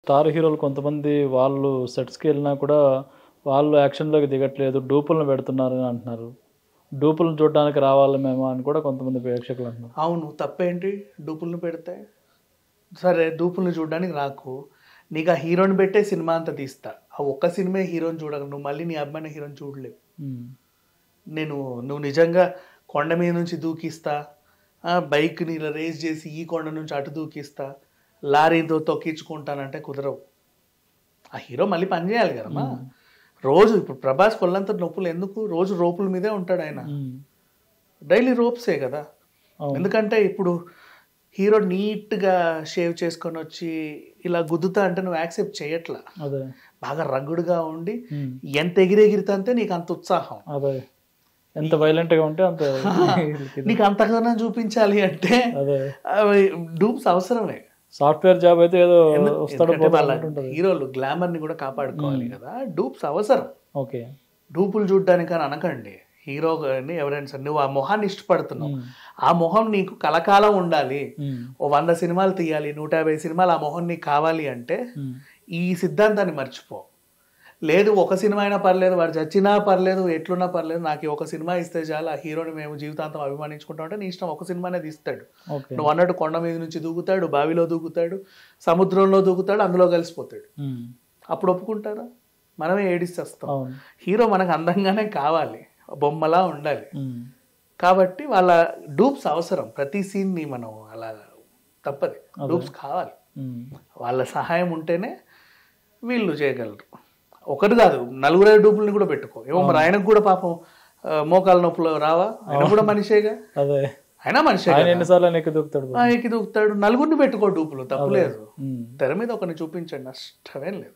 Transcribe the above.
Star హీరోలు కొంతమంది వాళ్ళు సెట్స్‌కి ఎళ్ళినా కూడా వాళ్ళు యాక్షన్‌లోకి దిగట్లేదు. డూపులను పెడుతున్నారని అంటున్నారు. డూపులను చూడడానికి రావాలి మేము అని కూడా కొంతమంది ప్రేక్షకులు అంటున్నారు. అవును, తప్పేంటి డూపుల్ని పెడితే? సరే, డూపుల్ని చూడడానికి రాకు, నీకు ఆ హీరోని పెట్టే సినిమా అంతా తీస్తా. ఆ ఒక్క సినిమా హీరోని చూడగలను, నువ్వు మళ్ళీ నీ అబ్బాయిని హీరోని చూడలేవు. హ్మ్. నువ్వు నిజంగా కొండ మీద నుంచి దూకిస్తా, బైక్ని ఇలా రేస్ చేసి ఈ కొండ నుంచి అటు దూకిస్తా, లారీతో తొక్కించుకుంటానంటే కుదరవు. ఆ హీరో మళ్ళీ పని చేయాలి కదమ్మా. రోజు ఇప్పుడు ప్రభాస్ కొల్లంత నొప్పులు ఎందుకు? రోజు రోపుల మీదే ఉంటాడు ఆయన. డైలీ రోప్సే కదా. ఎందుకంటే ఇప్పుడు హీరో నీట్గా షేవ్ చేసుకొని వచ్చి ఇలా గుద్దుతా అంటే నువ్వు యాక్సెప్ట్ చేయట్లా. అదే బాగా రగ్గుడుగా ఉండి ఎంత ఎగిరెగిరితే అంతే నీకు అంత ఉత్సాహం. అదే ఎంత వైలెంట్‌గా ఉంటే అంత నీకు అంతగానో చూపించాలి అంటే అదే డూప్స్ అవసరమే. సాఫ్ట్‌వేర్ జాబ్ అయితే ఏదో వస్తాడో ఎందుకంటే వాళ్ళ పోతాడో హీరోలు గ్లామర్ని కూడా కాపాడుకోవాలి కదా. డూప్స్ అవసరం. ఓకే. డూపులు చూడడానికి అని అనకండి. హీరో గారిని ఎవరైనా సరే నువ్వు ఆ మొహాన్ని ఇష్టపడుతున్నావు, ఆ మొహం నీకు కలకాలం ఉండాలి. ఓ 100 సినిమాలు తీయాలి, 150 సినిమాలు ఆ మొహం నీకు కావాలి అంటే ఈ సిద్ధాంతాన్ని మర్చిపో. లేదు, ఒక సినిమా అయినా పర్లేదు, వాడు చచ్చినా పర్లేదు, ఎట్లున్నా పర్లేదు, నాకు ఒక సినిమా ఇస్తే చాలు, ఆ హీరోని మేము జీవితాంతం అభిమానించుకుంటాం అంటే నీ ఇష్టం. ఒక సినిమానే తీస్తాడు. నువ్వు అన్నట్టు కొండ మీద నుంచి దూకుతాడు, బావిలో దూకుతాడు, సముద్రంలో దూకుతాడు, అందులో కలిసిపోతాడు. అప్పుడు ఒప్పుకుంటారా? మనమే ఏడిస్తేస్తాం. హీరో మనకు అందంగానే కావాలి, బొమ్మలా ఉండాలి. కాబట్టి వాళ్ళ డూప్స్ అవసరం. ప్రతి సీన్ని మనం అలా తప్పది, డూప్స్ కావాలి. వాళ్ళ సహాయం ఉంటేనే వీళ్ళు చేయగలరు. ఒకటి కాదు, 4-5 డూపుల్ని కూడా పెట్టుకో. ఏమో మరి ఆయనకు కూడా పాపం మోకాల నొప్పులు రావా? ఆయన కూడా మనిషేగా. అదే అయినా మనిషే, ఎక్కి దూకుతాడు. 4 పెట్టుకో డూపులు, తప్పులేదు. తెర మీద ఒకరిని చూపించండి, నష్టమేం లేదు.